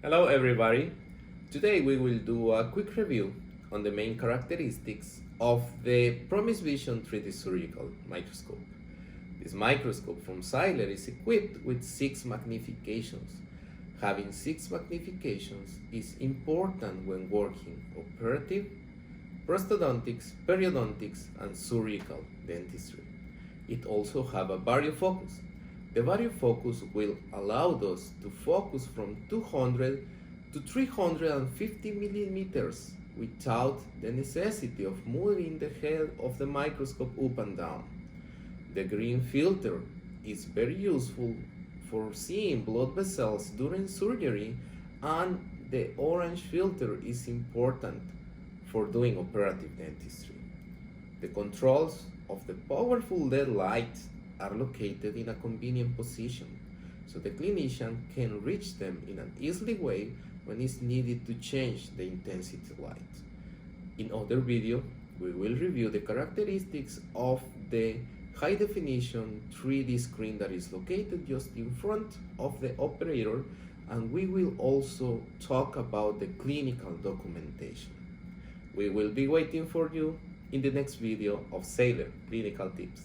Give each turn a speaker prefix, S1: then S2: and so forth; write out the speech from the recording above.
S1: Hello everybody! Today we will do a quick review on the main characteristics of the Promise Vision 3D surgical microscope. This microscope from Seiler is equipped with 6 magnifications. Having 6 magnifications is important when working operative, prosthodontics, periodontics, and surgical dentistry. It also has a variofocus. The variofocus will allow us to focus from 200 to 350 millimeters without the necessity of moving the head of the microscope up and down. The green filter is very useful for seeing blood vessels during surgery, and the orange filter is important for doing operative dentistry. The controls of the powerful LED lights are located in a convenient position, so the clinician can reach them in an easy way when it's needed to change the intensity light. In other video, we will review the characteristics of the high definition 3D screen that is located just in front of the operator, and we will also talk about the clinical documentation. We will be waiting for you in the next video of Seiler Clinical Tips.